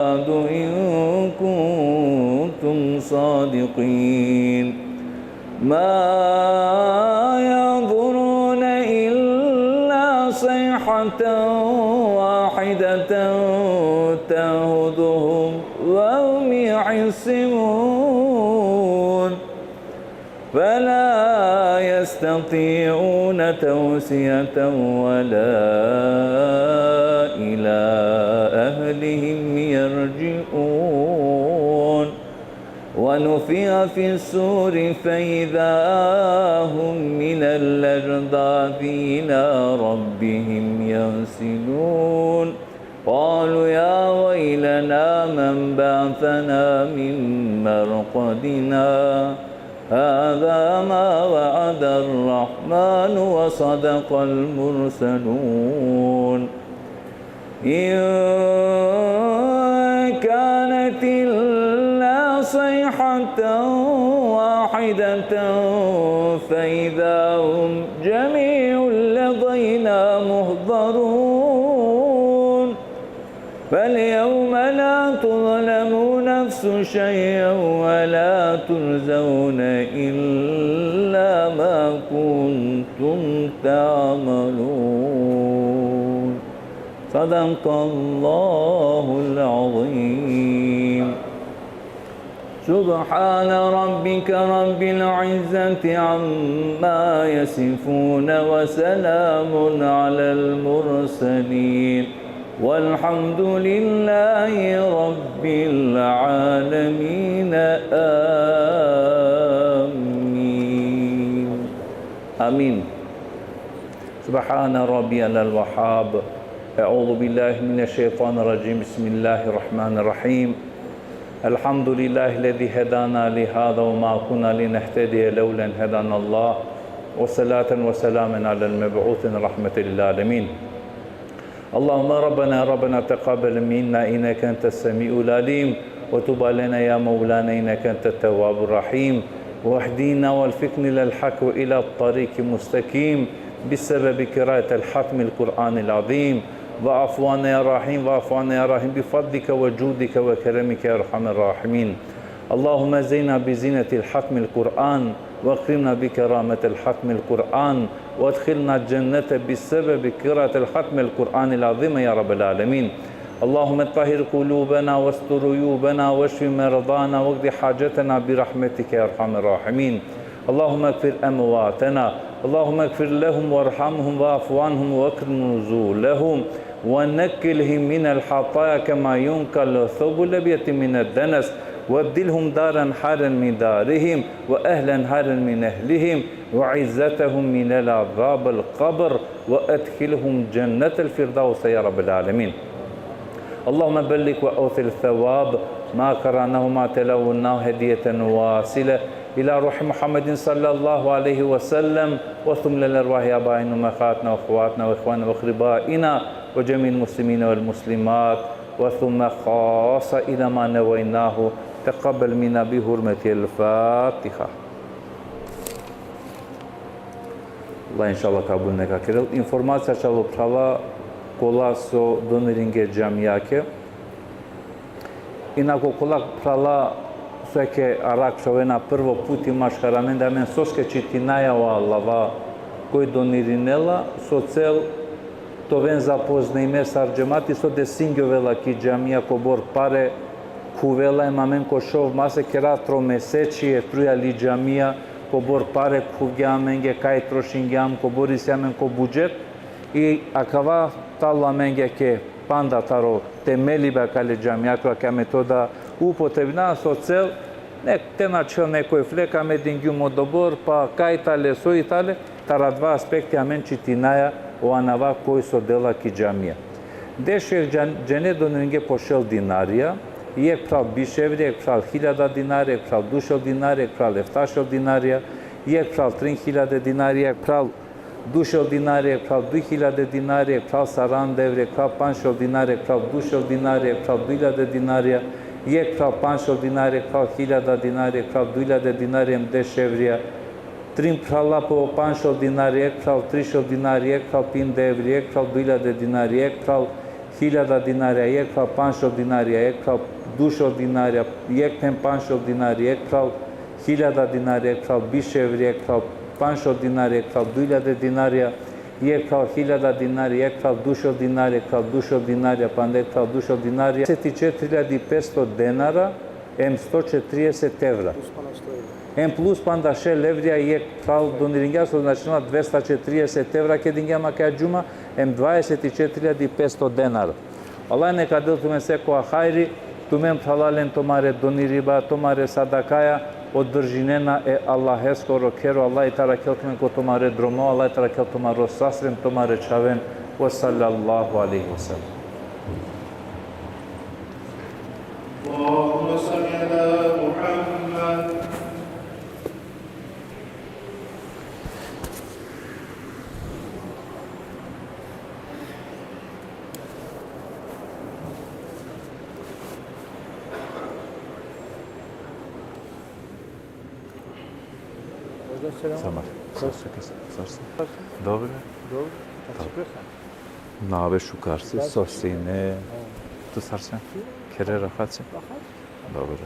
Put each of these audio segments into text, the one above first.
إن كنتم صادقين ما ينظرون إلا صيحة واحدة تأخذهم وهم يحسبون فلا يستطيعون توصية ولا إلى أهلهم يرجعون ونفخ في الصور فإذا هم من الأجداث إلى ربهم ينسلون قالوا يا ويلنا من بعثنا من مرقدنا هذا ما وعد الرحمن وصدق المرسلون إن كانت إلا صيحة واحدة فإذا هم جميع لدينا محضرون فاليوم لا تظلم نفس شيئا ولا تجزون إلا ما كنتم تعملون صدق الله العظيم سبحان ربك رب العزة عما يصفون وسلام على المرسلين والحمد لله رب العالمين آمين آمين سبحان ربي الوهاب أعوذ بالله من الشيطان الرجيم بسم الله الرحمن الرحيم الحمد لله الذي هدانا لهذا وما كنا لنهتدي لولا أن هدانا الله وصلاة وسلاما على المبعوث رحمة للعالمين اللهم ربنا تقبل منا إنك أنت السميع العليم وتب علينا يا مولانا إنك أنت التواب الرحيم واهدنا والفقنا إلى الحق وإلى الطريق المستقيم بسبب قراءة الختم القرآن العظيم واعف عنا يا رحيم واعف عنا يا رحيم بفضلك وجودك وكرمك يا أرحم الراحمين اللهم زينا بزينة الختم القرآن واكرمنا بكرامة الختم القرآن وادخلنا الجنة بسبب قراءة الختم القرآن العظيم يا رب العالمين اللهم طهر قلوبنا واستر عيوبنا واشف مرضانا واقض حاجتنا برحمتك يا أرحم الراحمين اللهم اغفر أمواتنا اللهم اغفر لهم وارحمهم واعف عنهم واكرم نزولهم ونكلهم من الخطايا كما ينقل الثوب الأبيض من الدنس وابدلهم دارا حارا من دارهم وأهلا حارا من أهلهم وعزتهم من العذاب القبر وأدخلهم جنة الفردوس يا رب العالمين اللهم بلغ وأوصل الثواب ما قرأناه ما تلوناه هدية واصلة إلى روح محمد صلى الله عليه وسلم وثم للأرواح آبائنا وأمهاتنا وأخواتنا وإخواننا وأقربائنا وجميع المسلمين والمسلمات وثم خاصة إلى ما نويناه تقبل منا بحرمة الفاتحة Allah inşallah kabul nekakirel. Informacija čalo prava kola so doniringe džamijake. Inako kola prala sveke arak šovena prvo put imaš haramenda men soske čiti najava Allaha koji donirinela so cel to ven zapozne ime sarđemati so de singjovela ki džamija ko bor pare kuvela ima men ko šov mase kera tromesečije truja li džamija ko bor pare kuvjamenge kaj trošingjam ko borisjamen ko budžet i akava talla menge ke panda taro temeli ba kale džamija koja metoda upotrebna so cel nek te načel nekoj fleka me dingjum odobor pa kaj tale so i tale tara dva aspekti amen čitinaja o anava koji so dela ki džamija. Dešeh džene doniringe pošel dinarija Ek pral bishevri, ek pral 1000 dinari, ek pral 200 dinari, ek pral 700 dinarja, ek pral 3000 dinari, ek pral 200 dinari, ek pral 2000 dinari, ek pral 40 evri, ek pral 500 dinari, ek pral 200 dinari, ek pral 2000 dinarja, ek pral 500 dinari, ek pral 1000 dinari, ek pral 2000 dinari em deševrija, trim prala po 500 dinari, ek pral 300 dinari, ek pral 5 evri, ek pral 2000 dinari, ek pral 1000 dinarja, 1.500 dinarja, 1.200 dinarja, 1.500 dinarja, 1000 dinarja, 1000 evri, 1.500 dinarja, 2000 dinarja, 1000 dinarja, 1200 dinarja, 1200 dinarja, pa onda 1200 dinarja, 24.500 denara, M140 evra. Em plus panda shel evria je kao donirinja su načinila 240 evra ke dinja maka džuma em 24.500 denara. Allah neka dil tume seko hajri, tumem halalen tomare doniriba, tomare sadakaja, od držinena e Allah eskoro kero Allah i tara keltmen ko tomare dromo, Allah i tara kel tomaro sasrem, tomare čaven, wa sallallahu alaihi wa sallam. اللهم صل على محمد Samar. Dobro. Nave šukarci, sosine. Tu sarsan? Kere rahatsi? Dobro.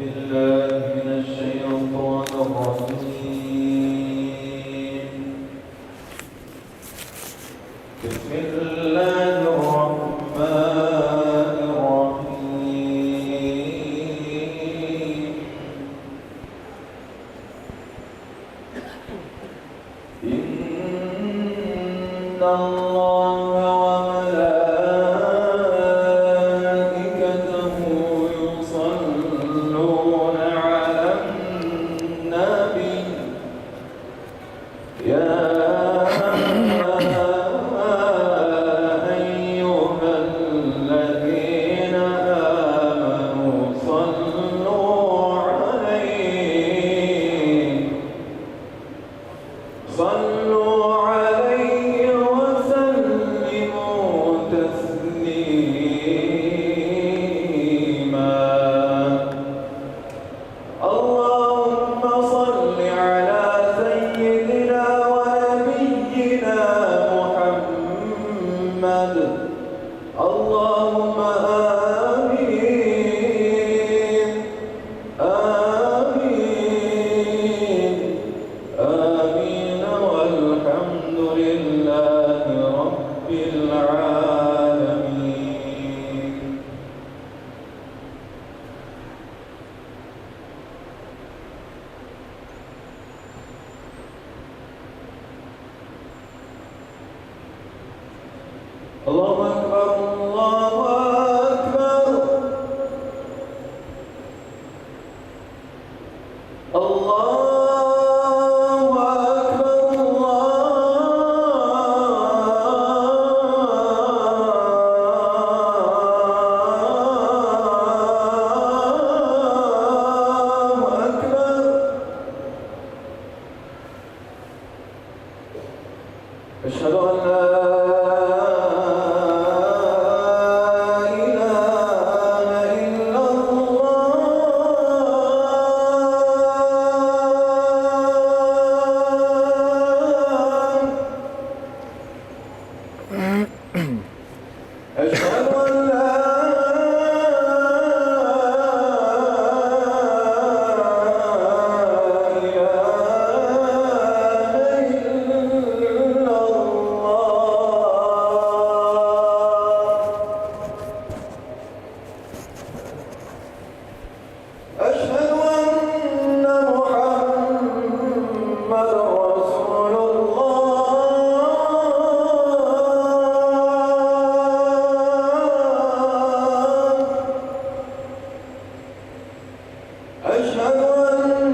بالله من الشيطان الرجيم. بسم الله الرحمن الرحيم. إن الله وملائكته يصلون على النبي يا أيها الذين آمنوا صلوا عليه وسلموا تسليما. اللهم صل على سيدنا ونبينا محمد. اللهم آمين آمين آمين والحمد لله رب العالمين. الله أكبر الله أكبر. الله أشهد أن لا إله إلا الله. أشهد أن لا أشهد أن محمد رسول الله. أشهد أن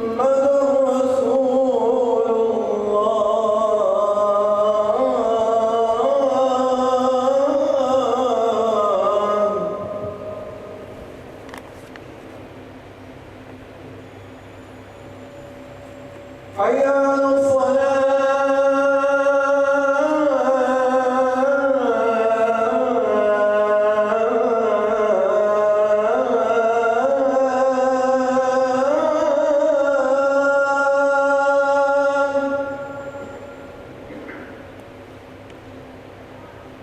محمد رسول الله. حي على الصلاة.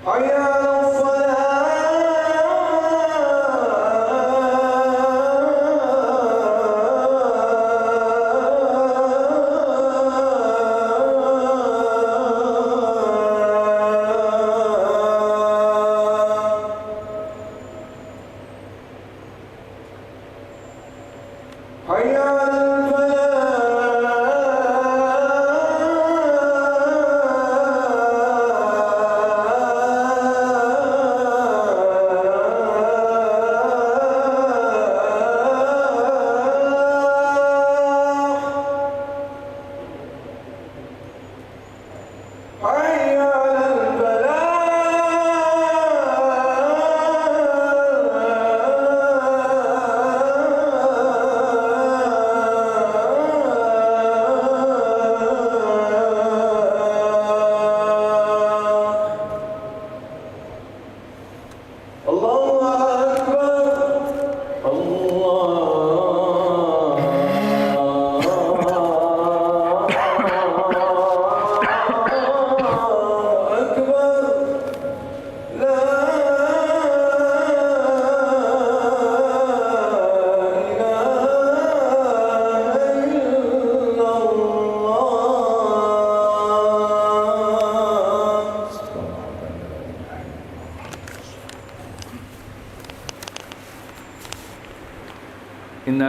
حي على الصلاة.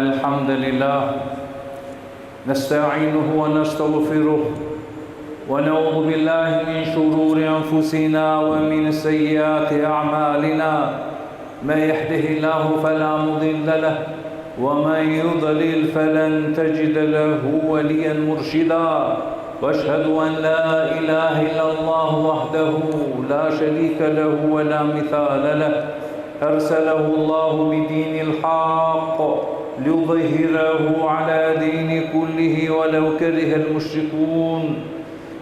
الحمد لله نستعينه ونستغفره ونعوذ بالله من شرور أنفسنا ومن سيئات أعمالنا من يهده الله فلا مضل له ومن يضلل فلن تجد له وليا مرشدا واشهد ان لا اله الا الله وحده لا شريك له ولا مثال له ارسله الله بدين الحق ليظهره على دين كله ولو كره المشركون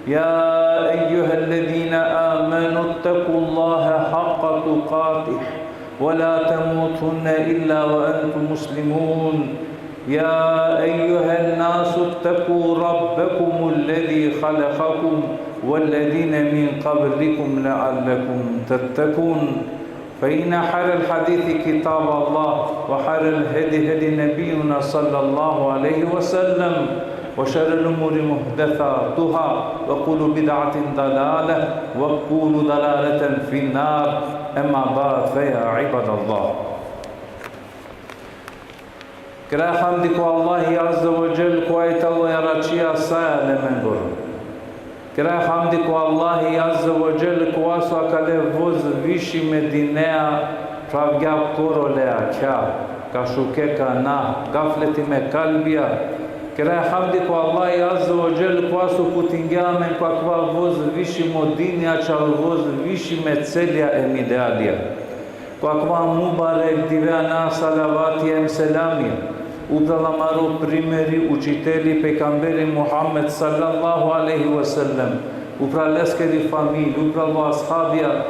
يا ايها الذين امنوا اتقوا الله حق تقاته ولا تموتن إلا وأنتم مسلمون يا أيها الناس اتقوا ربكم الذي خلقكم والذين من قبلكم لعلكم تتقون فإن خير الحديث كتاب الله وخير الهدي هدي نبينا صلى الله عليه وسلم وشر الأمور محدثاتها وكل بدعة ضلالة وكل ضلالة في النار أما بعد فيا عباد الله كرا حمدك الله عز وجل كويت الله يراتشيا سالة من بر كرا حمدك الله عز وجل كواسوا كله فوز ويشي مدينة فاقيا كورو لها كا كشوكي كانا غفلتي مقلبيا كرا حمدك الله عز وجل كواسو كوتنجامن كوا فوز ويشي مدينة چال فوز ويشي متسليا اميداليا كوا مبارك ديوانا صلواتي ام سلامي Upravo maro primeri učitelji pejgamberi Muhammed sallallahu alaihi wasallam, upravo leskeri familji, upravo ashabija,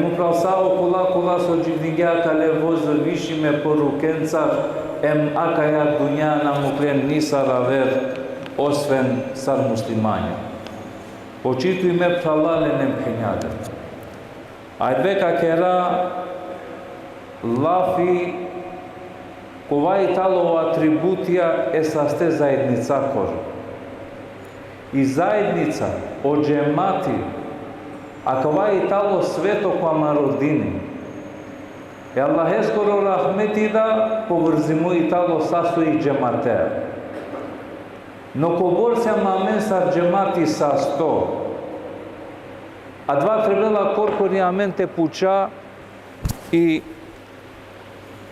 upravo sao kula so gjithinga ka levoz vishi me porukencar, akaja dunjana mu kren nisar aver osven sar muslimanja. Očitu ime pralale nem penjade. Ajbeka kera lafi Ova je talo atributija esaste zajednica koža. I zajednica o džemati, a kova je talo sveto koma rodini. I Allah je skoro rahmeti da povrzimu i talo sastoji džematea. No kobor se mamen sar džemati sasto. A dva trebala korkori amen te puča i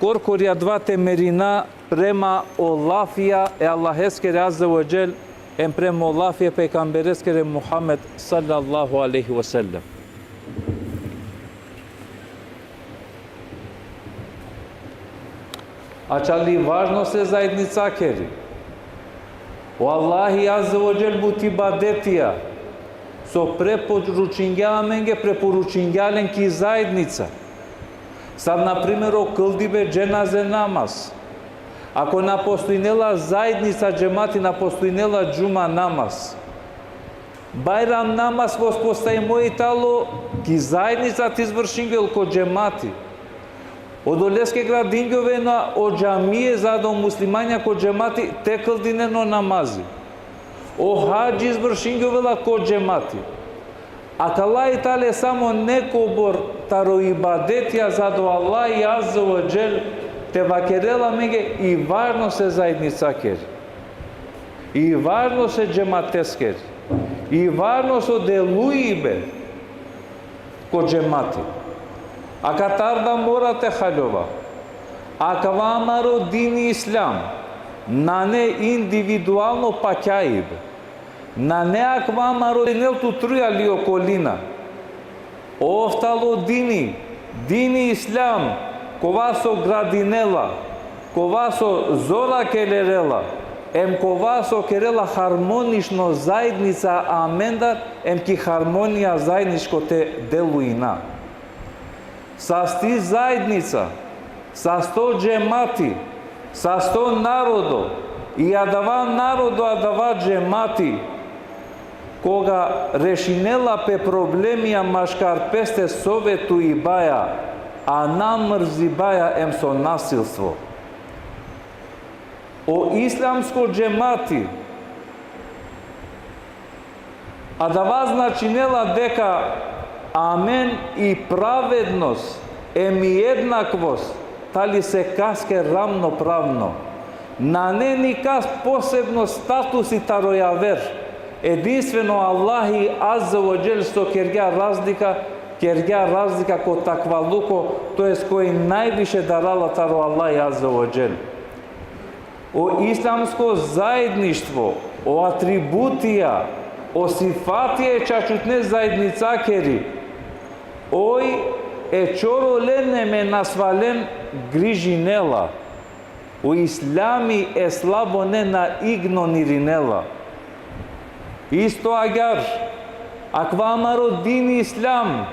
Korkorja dva temerina prema Olafija Allaheskere Azza wa Jal prema Olafija pejgambereskere Muhammed sallallahu alaihi wa sallam. A čali važno se zajednica keri. O Allahi Azza wa Jal buti badetija so preporučinjalen ki zajednica. Sad, na primjer, o këldive dženaze namaz. Ako napostojnela zajednica džemati, napostojnela džuma namaz. Bajram namaz pospostavimo i talo ki zajednica ti izvršingel ko džemati. Od oleske gradingove na o džamije zadom muslimanja ko džemati te këldineno namazi. O hađi izvršingela ko džemati. A Allah i tale samo neko bor taro ibadetja zado Allah i Azza wa Jal te vakerela mege i važno se zajednica keri. I važno se džemates keri. I važno se delujbe ko džemati. A katarda morate haljova. A kavamaro dini islam na ne individualno pakjaibe. Na neakva rodinel tu truja li okolina. Oftalo dini islam, kova so gradinela, kova so zora kelerela, kova so kerela harmonično zajednica amendar, ki harmonija zajedničko te deluina. Sasti zajednica, sa 100 džemati, sa 100 narodo, i adava narodo, adava džemati, koga rešinela pe problemija maškar peste sovetu i baja, a namrzi baja so nasilstvo. O islamsko džemati, a da vas načinela deka amen i pravednost, i jednakvost, tali se kaske ravnopravno. на не никак посебно статус и таројавер. Единствено Аллахи Азза ва Джел со кергја разлика ко таквалуко, тоест кој највише дарала таро Аллахи Азза ва Джел. О исламско заедништво, о атрибутија, о сифатија чачутне заедницакери, ој е чоролен ме насвален грижинела. O Islami e slabo ne na ignorirинела. Isto agar, akva amaro dini Islam,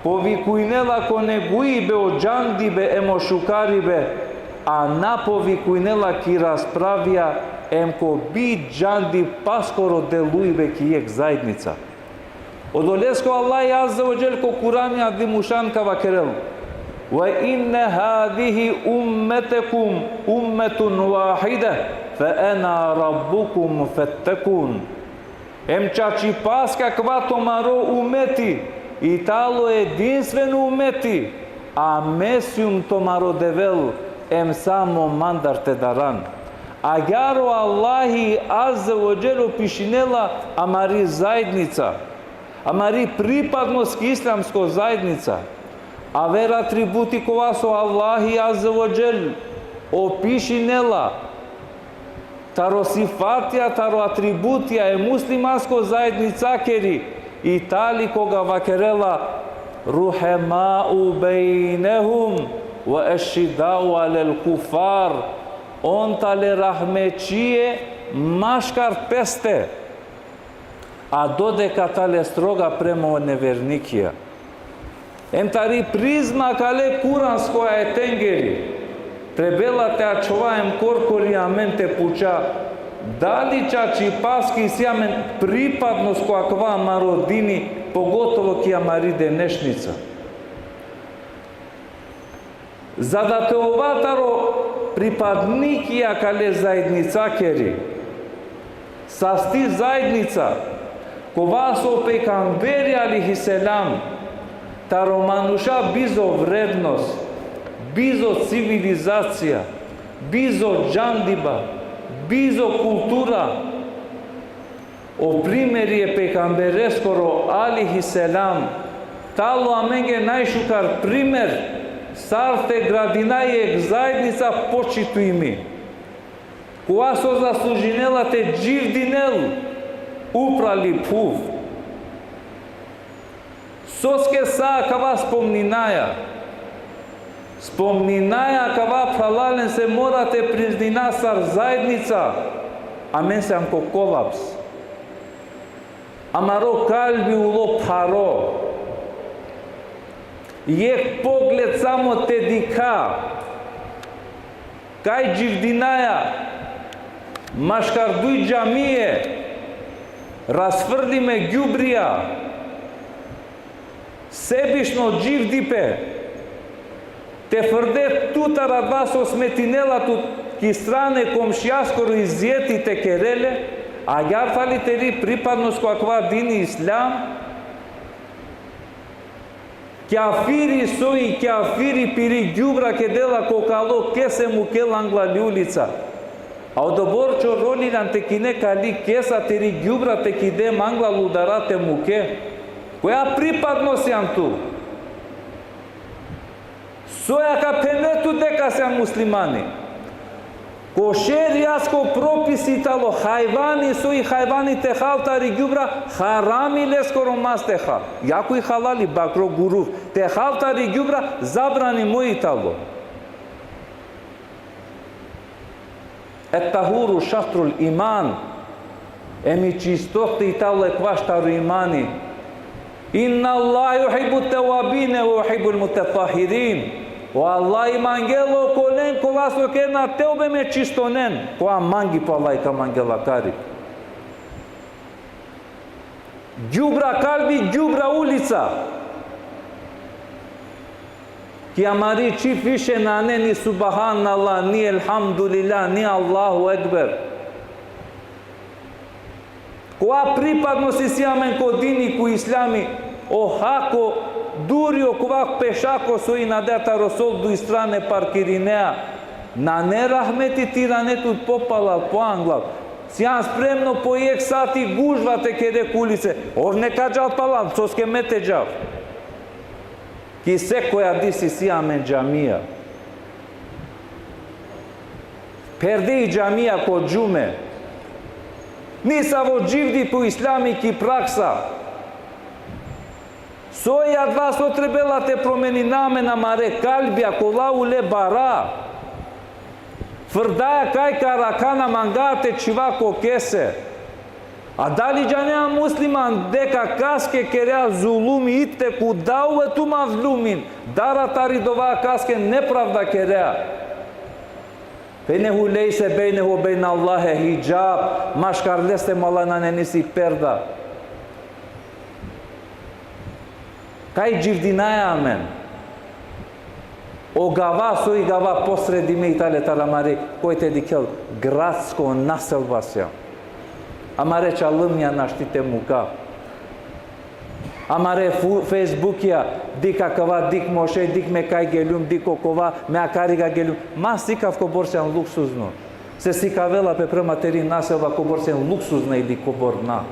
povikuinela ko neguibe o džandibe emo šukaribe, a na povikuinela ki raspravija em ko bi džandi paskoro deluibe ki jek zajednica. Odolesko Allah Azza wa Jal ko Kurani Adimushan kava kerel. وَإِنَّ هَذِهِ أُمَّتَكُمْ أُمَّةٌ وَاحِدَةٌ فَأَنَا رَبُّكُمْ فَاتَّقُونَ. Čači paska kvato maro umeti, i talo jedinstven umeti, a mesium to maro devel, samo mandarte daran. Agaro Allahi Azza wa Jal pišinela amari zajednica, amari pripadnost islamsko zajednica. A ver atributi kova so Allahi Azza wa Jal opišinela, taro sifatija, taro atributija e muslimansko zajednicakeri i tali koga vakerela ruhema'u bejnehum wa ešidau alel kufar, on tale rahmećije maškar peste, a dodeka tale stroga prema nevernikija. Tari prizma kale kuranskoja je tengeri. Trebela te açovajem korkoriamente puča. Da li čači paski sjamen pripadnost koja kva marodini, pogotovo ki amaride nešnica. Za da te ovataro pripadnikija kale zajednicakeri, sasti zajednica, kova so pejgamberi alihiselam, taro manuša bizo vrednost, bizo civilizacija, bizo džandiba, bizo kultura. O primjeri je pejgambereskoro alihiselam, talo amenge najšukar primer, sarte gradinajek zajednica počitu imi. Koja so zaslužinela te dživdinel, uprali puv. Soske sa kava spomninaja kava pralalen se morate priznasar zajednica, a men se amko kolaps. Amaro kalbi ulo paro. Jek pogled samo te dika. Kaj dživdinaja, maškarduj džamije, rasvrdi me gjubrija, sebišno dživdipe, te frde tutara vas osmetinela tu ki strane komšijaskoro izjetite kerele, a jartali teri pripadnost kakva dini islam, kjafiri soji, kjafiri piri gjubra ke dela kokalo kese mu kelangla ljulica. A odoborčo rolilan te kine kali kesa teri gjubra te kide mangla ludarate muke. Koja pripadnost jam tu? Soja ka penetu deka sam muslimani. Ko šerijasko propisi talo hajvani soji hajvani te haltari gjubra harami leskoro mas te hal. Jako i halali bakro guruf. Te haltari gjubra zabrani moji talo. Et tahuru šatrul iman. Emi čistohti talo e kvaštaru imani. Inna Allah yuhibbu tawabine wa yuhibbu al-mutatahirin. O Allah i mangelo kolen ko vaso kena teube me čistonen. Ko a mangi po Allah i ka mangela kari. Gjubra kalbi, gjubra ulica. Ki amari čip više na ne ni subhanallah, ni elhamdulillah, ni Allahu ekber. Која припадност и сјамен ко дини ко ислами, о хако дурио кова пешако со и надета росол до стране паркиринеа, Na ne rahmeti tiranetul popala po anglal. Si janë spremno po je kësati gushva të kere kulice. Or ne ka gjallë palam, co s'ke me të gjallë. Ki se koja disi si amen gjamia. Perde i gjamia ko gjume. Nisa vo gjivdi po islami ki praksa. Soja dva so trebela te promeni name na mare kalbja kola ule bara. Fërdaja kaj karakana mangate qiva kokese. A dali gjanea musliman deka kaske kerea zulumi itte ku dau e tu mazlumin. Dara taridova kaske nepravda kerea. Bejnehu lejse bejnehu bejna Allahe hijab. Mashkarleste malana nenisi perda. Kaj gjivdinaja amen. O gava, so i gava posredime itale talamare, kojte dikel, gratsko nasel vasja. Amare çalımya naștite muka. Amare Facebookya, dika kava, dik moșe, dik me kaj gelium, dik okova, me akariga gelium. Ma sikav koborse în luxuzno. Se sikavela pe prămateri naselva koborse în luxuzno i dik koborna.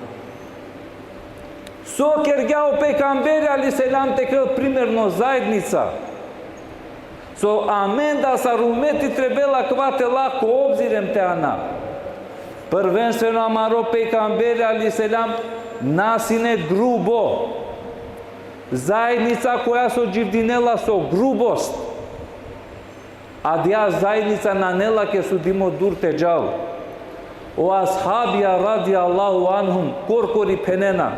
So kergeao pejgamberi ali selam te krel primerno zajednica. So amenda sa rumeti trebela kvate lako obzirem te ana. Prvenstveno amaro pejgamberi ali selam nasine grubo. Zajednica koja so gjivdinela so grubost. A dja zajednica nanela ke su dimo dur te gjall. O ashabia radiallahu anhum korkori penena.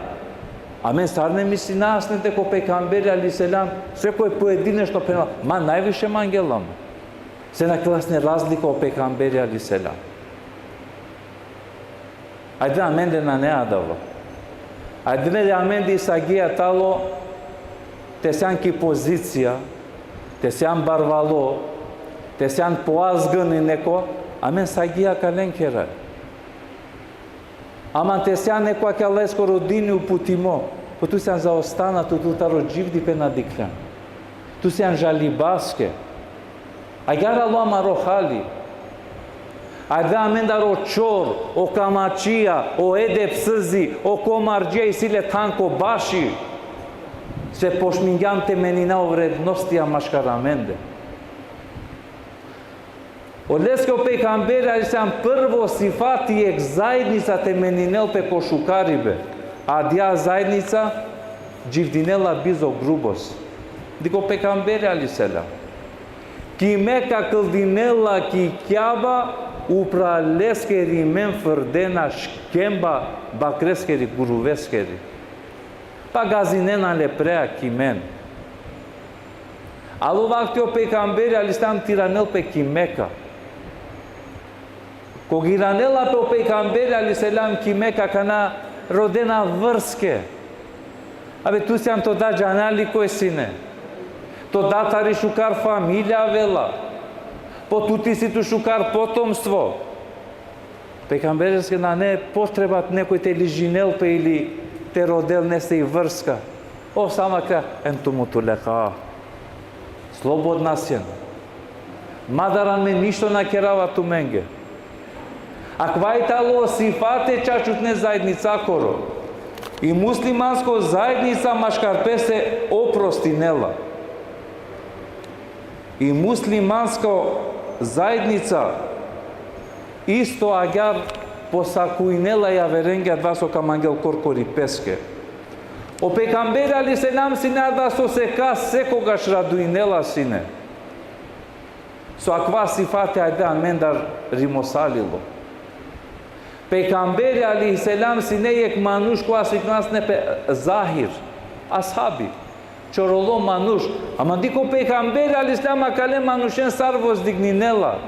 Amen, sarne misinasne te ko pejgamberi ali selam, sve koje pojedine što penala, ma najviše mangelama. Se na klasne razlika o pejgamberi ali selam. Ajde amende na ne adavo. Ajde amende isagia talo, te sean ki pozicija, te sean barvalo, te sean poazgăni neko, amen sagia kalenkera. Aman te sean neko akalesko rodini u putimo, po tu sean zaostana, tu taro gjivdi pe na dikran. Tu sean jalibaske. Agara lo amaro hali. Ajde amenda ro çor, o kamaçia, o edepsızi, o komarđia i sile tanko baši. Se pošminjam temenina o vrednostia maškaramende. Odleskeo pejgamberi ali sam prvo sifati je zajednica temeninel pe košukaribe, a dja zajednica gjivdinela bizo grubos. Diko pejgamberi ali selam. Ki meka këldinela ki kjaba upraleskeri men fërdena shkemba bakreskeri guruveskeri. Pa gazinena le prea kimen. Alo vaktio pejgamberi ali sam tiranel pe kimeka. Ko giranela pe o pejgamberi ali selam kimeka kana rodena vërske. Abe tu seam to da gjanali ko esine. To da tari shukar familja vela. Po tu ti si tu shukar potomstvo. Pejgamberi se na ne potrebat nekoj te ližinel pe ili te rodel nese i vrska. O sama ka entumu tu leka. Slobodna sjen. Madaran me ništo nakerava tu menge. Akvajtalo sifate čačutne zajednica koro. I muslimansko zajednica maškarpese oprostinela. I muslimansko zajednica isto agar posakujnela ja verenga dva so kamangel korkori peske. O pejgamberi ali selam sine dva so se ka sekoga shraduinela sine. So akva sifate ajde amendar rimosalilo. Pejgamberi ali selam sine jek manush ko asiknasne pe zahir, ashabi. Čorolo manush. Ama diko pejgamberi ali selam akale manushen sarvos digninela.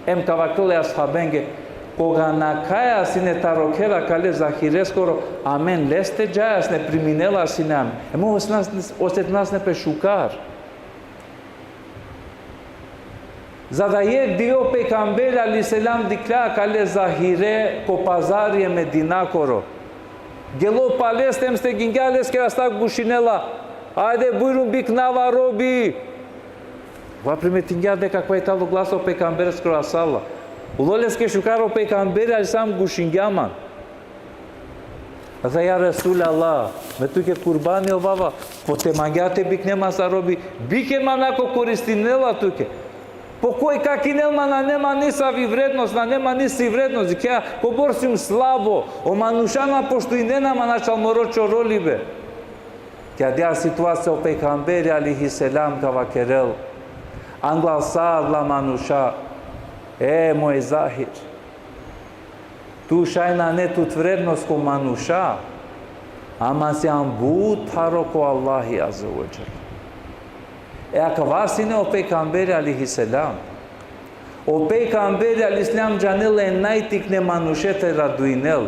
Em kavakole ashabenge. Koga nakaja sine tarokera kale zahireskoro, amen, leste džajas ne priminela sine am. Emo oset nas ne pe šukar. Zada je dio pejgamberi ali selam dikla kale zahire ko pazarje medinakoro. Gelo palestem ste gingjales kera stak bušinela. Ajde bujrum bik nava robi. va primetinghea de какваитало гласо пекамберс красала. Улолеске шукаро пекамбери альсам гушингяман. Аса я Расул Аллах, ме туке курбани обава, потемагяте бикнема сароби, бике манако користинела туке. По кој какинелма на нема нисави вредност, на нема ниси вредност, ќе поборсим слабо, о манушана пошто и ненама начал морочо ролибе. Ќе дја ситуација о пекамбери алейхи селам кава керел. Англал сад ла мануша, мој захир. Tu šajna ne tu vrednost ko manuša, ama se ambut paro ko Allahi azza wa jalla. Aka vasine o pejgamberi alaihi salam. O pejgamberi al islam janel e najtik ne manushete raduinel.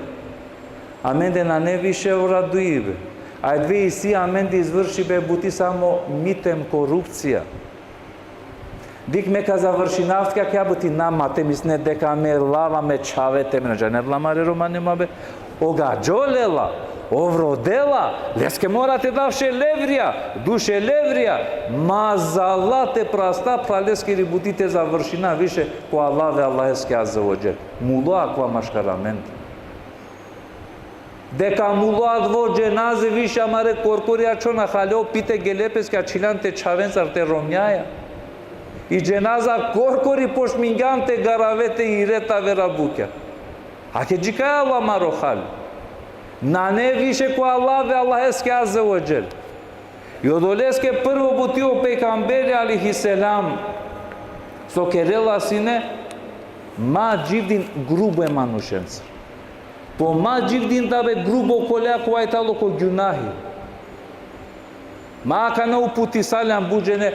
Amende na ne više uraduive. A dve si amende izvršive buti samo mitem korupcija. Dik me ka završinavt kak ja buti nama te misne deka me lava me čavete me nađa ne vlamare romanima be ogađolela, ovrodela, leske morate davše levrija, duše levrija, mazalate prasta praleski ributite završina više ko Allahve Allaheske azzavodžel. Mulo akva maškarament. Deka mulo advođe naze više amare korkorija čona haleo pite gelepeske a čilante čavencar te romnjaja. I dženaza korkori pošmingante garavete i reta vera bukja. A ke džikaja Allah marohali. Na ne više ko Allahve Allaheske azza wa jel. I odoleske prvo butio pejgamberi alaihi selam. So kerela sine ma gjivdin grubo e manušenca. Po ma gjivdin dave grubo kolea ko ajtalo ko gjunahi. Ma ka ne uputi saljan buđene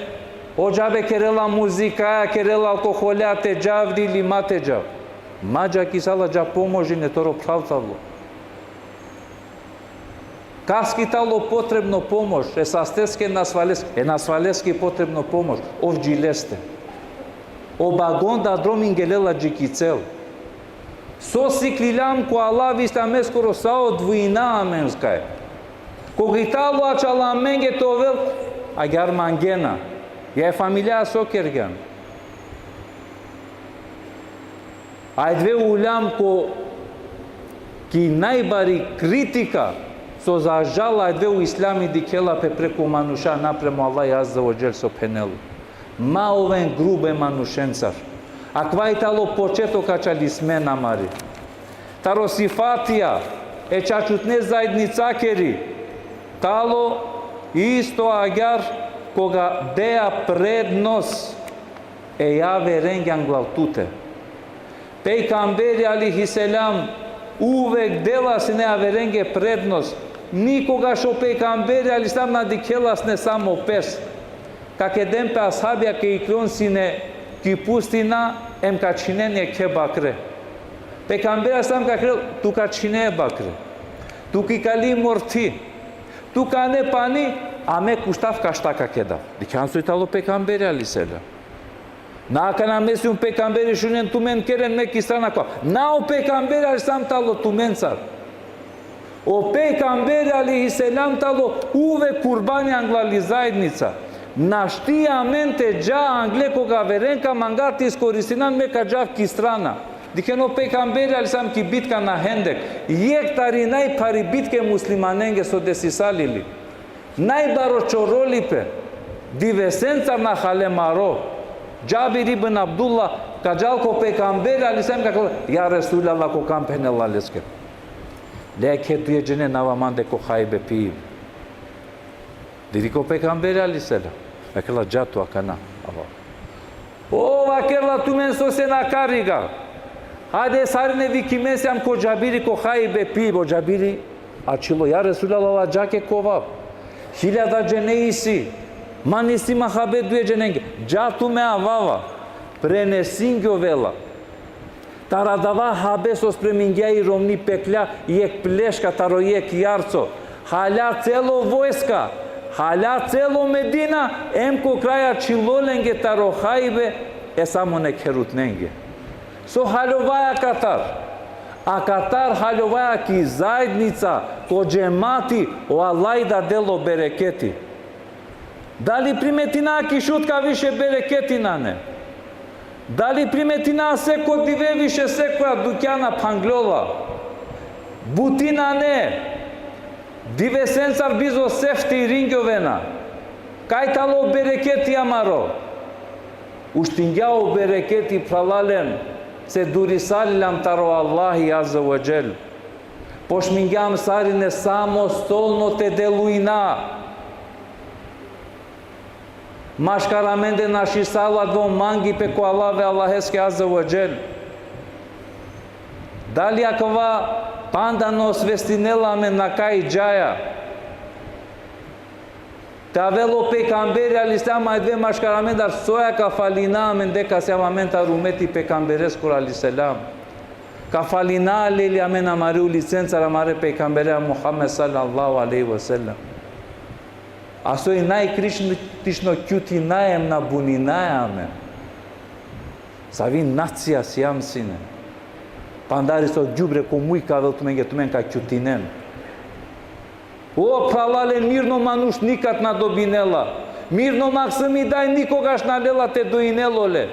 o džabe kerela muzika, kerela alkoholja, te džavdi ili mate džav. Mađa kisala dža pomoži ne toro pravtalo. Kaski talo potrebno pomož, sasteske na svaleski potrebno pomož, ovdžileste. Obagonda dromingelela džikicel. So siklilam ko Allah vista skoro sao dvojina amenskaj. Kogitalo açala menge to vel, agar mangena. Ja familia sokergan. Ai dve ulam ko ki najbari kritika so zažala ai dve u islami dikela pe preko manuša napremo Allah azza wa jel so penelu. Ma oven grube manušencar. Akva italo početo kačali sme namari. Taro sifatija e čačutne zajednicakeri. Talo isto agar koga dea prednost ja verengjan glavtute. Pejgamberi alaihi selam uvek dela se ne verenge prednost. Nikoga što pejgamberi alaihi selam nadikelas ne samo pes. Kak edem pe ashabia ke ikron sine ki pustina em ka činenje ke bakre. Pejgamberi alaihi selam ka krel tu ka čine bakre. Tu ki kali morti. Tu ka ne pani ame kushtav kashtaka kedav. Dikan su italo pejgamberi alaihi selam. Na kana mesi un pejgamberi shunen tumen keren me kisana kwa. Na o pejgamberi alaihi selam talo tumen sar. O pejgamberi alaihi selam talo uve kurbani anglali zajednica. Na știa mente dža angle koga verenka mangati iskoristinan me ka džav kistrana. Dikeno pejgamberi alaihi selam ki bitka na Hendek. Jektari najpari bitke muslimanenge so desisalili. Najbaro čorolipe, divesencar na halemaro, Jabir ibn Abdullah, kajal ko pejgamberi alaihi selam kakal, ja Rasul Allah ko kampenela leske. Leke tu je jene navamande ko hajbe piv. Diri ko pejgamberi alaihi selam, akela jatu akana. O akela tu men so se na kariga. Hade sarne vikimesiam ko Jabiri ko hajbe piv, o Jabiri açilo ja Rasul Allah jake kovav. Hiljada dženeisi, manisi mahabet duje dženenge, džatu me avava, prenesingjo vela. Taradava habesos premingja i romni peklja, jek pleška, taro jek jarco, halja celo vojska, halja celo Medina, emko kraja čilolenge taro hajbe, samo nek herutnenge. So haljovaja Katar. A Katar haljovaja ki zajednica, ko džemati, o Allah da delo bereketi. Дали приметина кишутка више берекетинане. Дали приметина секо диве више секоја дуќана панглола. Бутинане. Диве сенцар бизо сефти рингјовена. Кајтало берекети амаро. Уштингјао берекети пралален. Се дурисалилам таро Аллахи азza wa jel. Пошмингјам сарине само столно те делуина. Машкараменде наши сала до манги пеко Аллахе Аллахеске азza wa jel. Дали аква пандано свестинеламе на кај џаја. Тавело пекамбери алисам айдве машкарамендар соја кафалина амен дека се амамента румети пекамберескур алиселам. Кафалина лели амен амариу лиценца рамаре пекамбереа Мухаммед саллаллаху алейхи ва селлем. Асој најкритично ќутинаем на бунинајаме. Сави нација сијам сине. Пандари со ѓубре ко мујка велтумен ка ќутинен. О, пралален мирно мануш никад на добинела. Мирно максими дај никогаш на лела те доинелоле.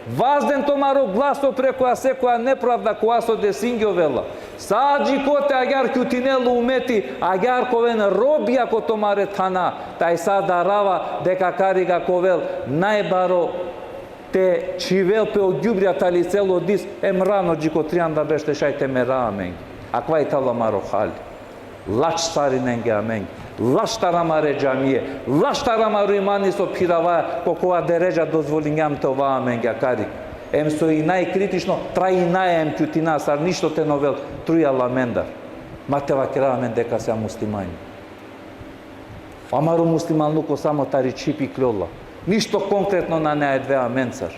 Вазден томаро гласо прекоја секоја неправда која со десингјовела. Саджи коте агар ќутинело умети, агар ковен робија ко томаре тана, тај сада рава дека карига ковел најбаро те чивел пе огјубрија тали цело дис емрано джико трианда беште шајте мерамен. Аквај тала маро хали. Лач сариненге амен. Лач тарамаре џамие. Лач тарамаро имани со пираваја кокоа дереџа дозволињам това аменге карик. Ем со и најкритично траинаем ќутина сар ништо те новел труја ламендар. Матева керамен дека се муслимани. Амаро муслиманлуко само тари чипи клола. Ништо конкретно на неа две аменцар.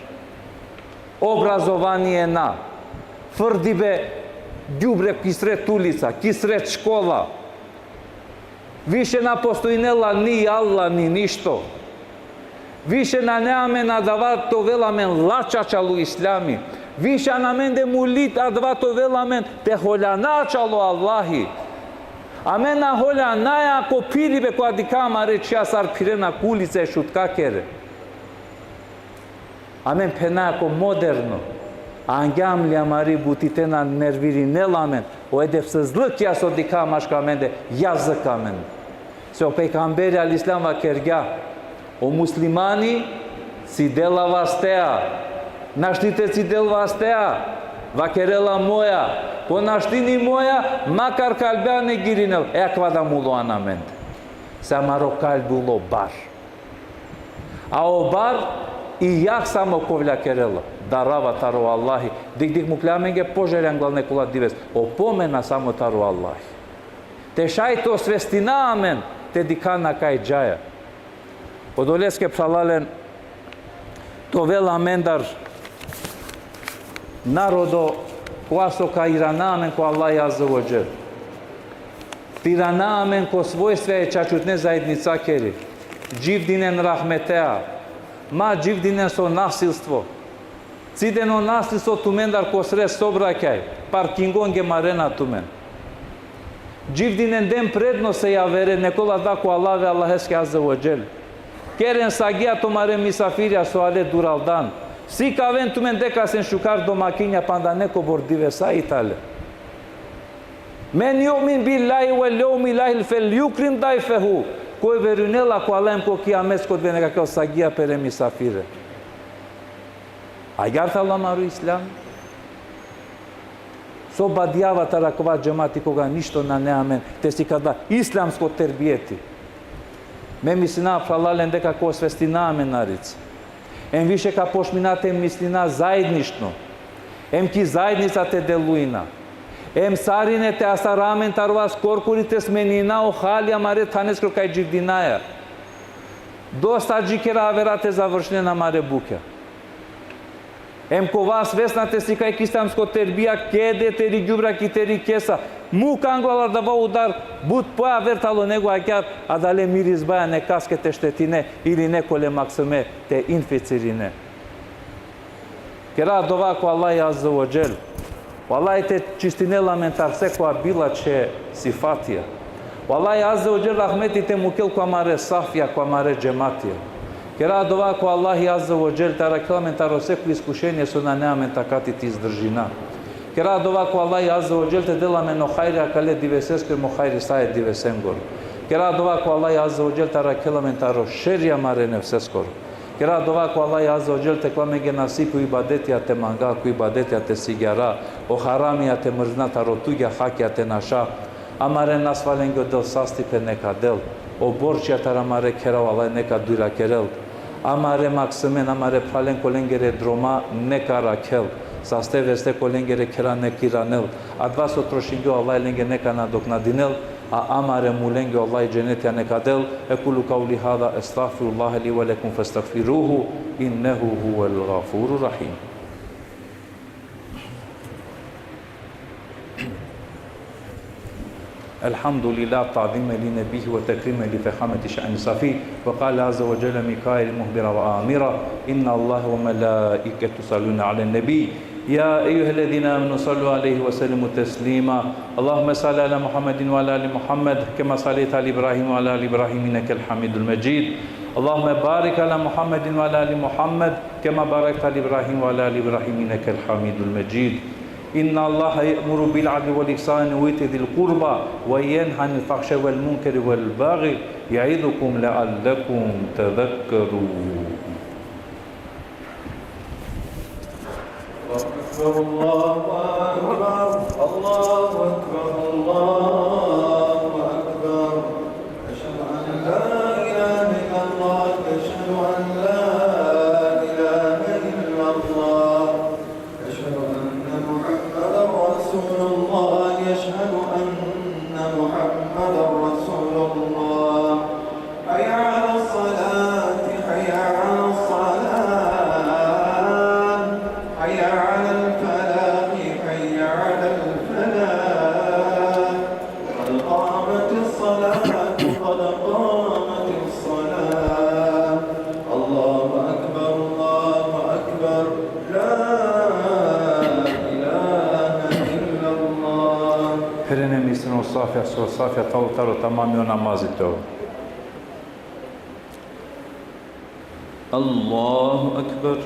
Образование на фрдибе ѓубре кисрет улица, кисрет школа. Више на постоинела ни Алла, ни ништо. Више на неаме на давато веламен лачачалу ислами. Више на мен де мулит адвато веламен те холяначало Аллахи. Амен на холянаја ко пирибе која дикама речја сар пирена кулице шуткакере. Амен пенаја ко модерно. Ангјам ли амари бутите на нервиринеламен, о едев се злъкја со дика машкаменде, јазыкамен. Се о пекамбери алислам ва кергја, о муслимани си дела вастеа, наштите си дел вастеа, ва керела моја, по наштини моја, макар калбеа не гиринел, еква да муло анаменде. Се амаро калбуло бар. А о бар, и јак само ковля керела. Дарава таро Аллахи. Дик му клјаменге пожелен главне кула дивес. Опомена само таро Аллахи. Те шајто свестина амен, те дикана кај џаја. Одолеске пралален, то вела амендар народо која со каирана амен ко Аллахи азza wa jel. Тирана амен ко својстве е чачутне заедница кери. Дживдинен рахметеа. Ма дживдинен со насилство. Цидено насилство тумендар ко сре собраќај, паркингон ге марена тумен. Дживдинен ден предно се јавере, некола дако Аллахе Аллахеске азza wa jel. Керен сагија томаре мисафирја со але дуралдан. Сика вен тумен дека сен шукар домакиња панда неко бордиве са итале. Мен јумин биллаhi wal јаумил ахир фелјукрим дајфеху. Кој верунела ко Аллахем ко кијамет код ве некако сагија пере мисафире. Агар таламару ислам, со бадјава таракова џемати кога ништо на неамен, те си када исламско тербиети. Ме мислина фалален дека ко свестина аменарица. Ем више ка пошминате мислина заеднишно. Ем ки заедница те делуина. Ем саринете асарамен тарвас коркурите сменина охалија маре танескро кај дживдинаја. Доста джикера аверате завршне на маре буке. Ем ко вас веснате си кај кистамско тербија кеде тери ѓубра ки тери кеса. Му канглалар да во удар бут поја вертало него агјар, а дале мирис баја не каскете штетине или неколе максиме те инфицирине. Кера дова ко Аллахи азza wa jel. Валајте чистине ламентар секоја била че сифатија. Wallahi Azza wa Jal rahmeti te mukel kwa mare safia, kwa mare džematija. Kera dova ko Allahi Azza wa Jal tarakila men taro seku iskušenje su na nema men takati ti izdržina. Kera dova ko Allahi Azza wa Jal te dela men o hajri akale diveseskir mo hajri saje divesengor. Kera dova ko Allahi Azza wa Jal tarakila men taro šerja mare nevseskor. Kera dova ko Allahi Azza wa Jal te klamege nasipu ibadetija te manga, ku ibadetija te sigara, o haramija te mrzna taro tugja hakja te naša. Amare nasvalengo del sastipe neka del, o borčja taramare kerao Allah neka dura kerel, amare maksemen, amare pralen kolengere droma neka rakel, saste veste kolengere kera nekiranel, advas otrošingo Allah lenge neka nadoknadinel, a amare mulenge Allah cenetja neka del, ekulu kauli hada, estağfirullah li ve lekum festağfiruhu, innehu huvel gafurur rahim. الحمد لله تعظيما لنبيه وتكريما لفخامة شأن صفي وقال عز وجل ميكائيل مهبرا وآمرا إن الله وملائكته يصلون على النبي يا أيها الذين آمنوا صلوا عليه وسلموا تسليما اللهم صل على محمد وعلى آل محمد كما صليت على إبراهيم وعلى آل إبراهيم إنك الحميد المجيد اللهم بارك على محمد وعلى آل محمد كما باركت على إبراهيم وعلى آل إبراهيم إنك الحميد المجيد إن الله يأمر بالعدل والإحسان وإيتاء ذي القربى وينهى عن الفحشاء والمنكر والبغي يعظكم لعلكم تذكرون. الله أكبر الله أكبر الله أكبر أشهد أن لا إله إلا الله أشهد أن لا إله إلا الله أشهد أن محمدا رسول الله يشهد أن محمدا رسول الله حي على الصلاة حي على الصلاة حي على الفلاح حي على الفلاح قد قامت الصلاة قد قامت الصلاة الله أكبر لا إله إلا الله. Herene misleno safja su safja taro tamami o namazi to. Allahu akbar.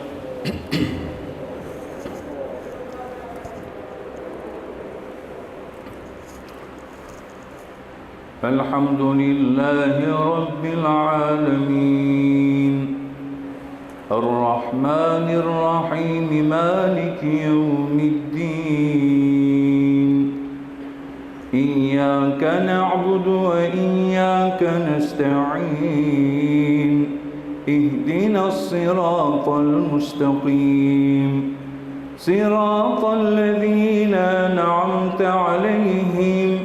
الحمد لله رب العالمين الرحمن الرحيم مالك يوم الدين إياك نعبد وإياك نستعين اهدنا الصراط المستقيم صراط الذين أنعمت عليهم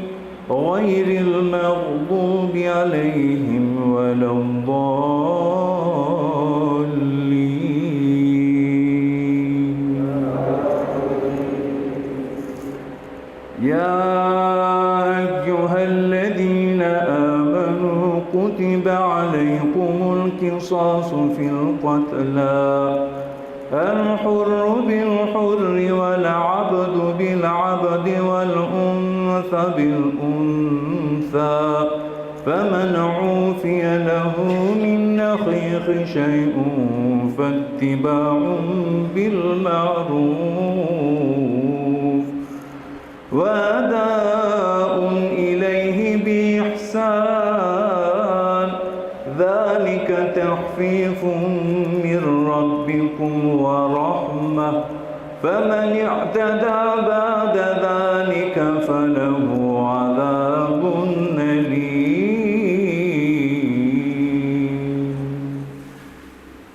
غير المغضوب عليهم ولا الضالين. يا أيها الذين آمنوا كتب عليكم القصاص في القتلى الحر بالحر والعبد بالعبد والأنثى بالأنثى فمن عوفي له من أخيه شيء فاتباع بالمعروف وأداء إليه بإحسان ذلك تخفيف من ربكم ورحمة فمن اعتدى بعد ذلك فله عذاب أليم.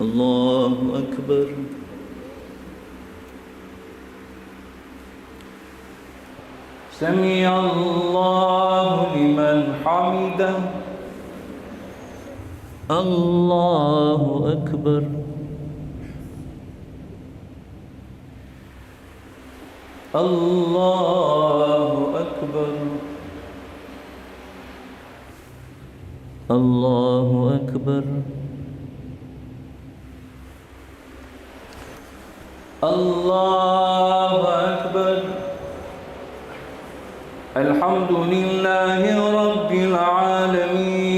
الله أكبر. سمع الله لمن حمده. الله أكبر. الله أكبر. الله أكبر. الله أكبر. الحمد لله رب العالمين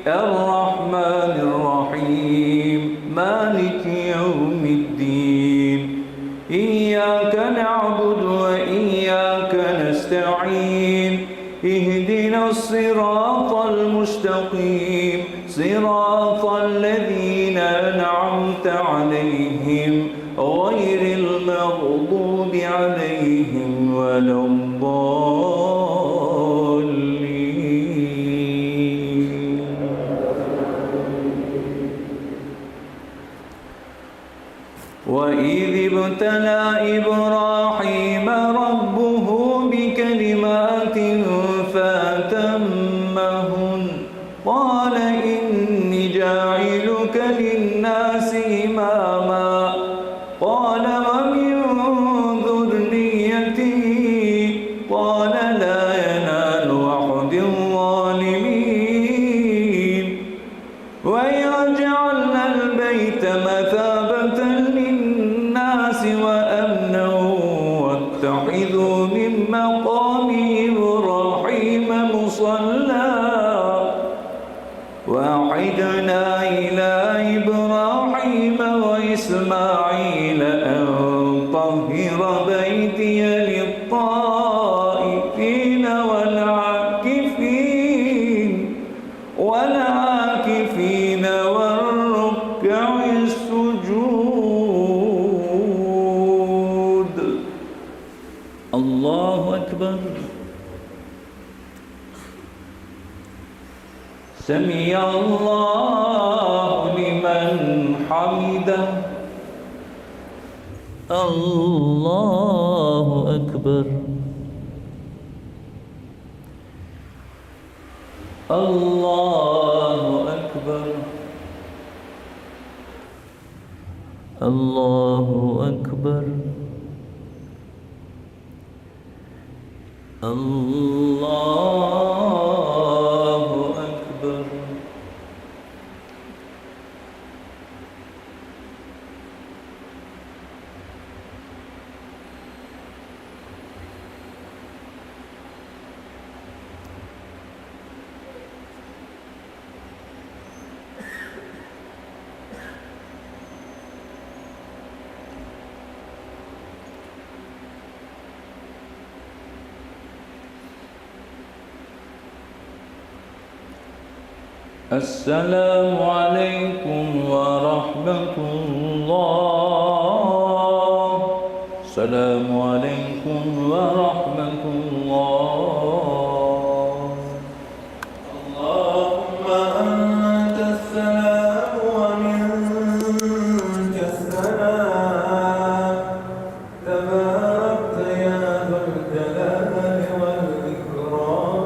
الرحمن الرحيم مالك يوم الدين إياك نعبد وإياك نستعين اهدنا الصراط المستقيم صراط الذين أنعمت عليهم غير المغضوب عليهم ولا الضالين. وإذ ابتلى إبراهيم ربه بكلمات فأتمهن قال إني جاعلك للناس إماما قال ومن ذريتي قال لا ينال عهد الظالمين وإذ جعلنا البيت مثابة للناس وأمنا واتخذوا من مقام إبراهيم مصلى وعدنا إلى إبراهيم وإسماعيل أن طهر بيتي للطائفين والعاكفين والركع السجود. الله أكبر. سمع الله لمن حمده. الله أكبر. الله أكبر. الله أكبر. الله أكبر. السلام عليكم ورحمة الله. السلام عليكم ورحمة الله. اللهم أنت السلام ومنك السلام تباركت يا ذا الجلال والإكرام.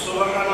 سبحان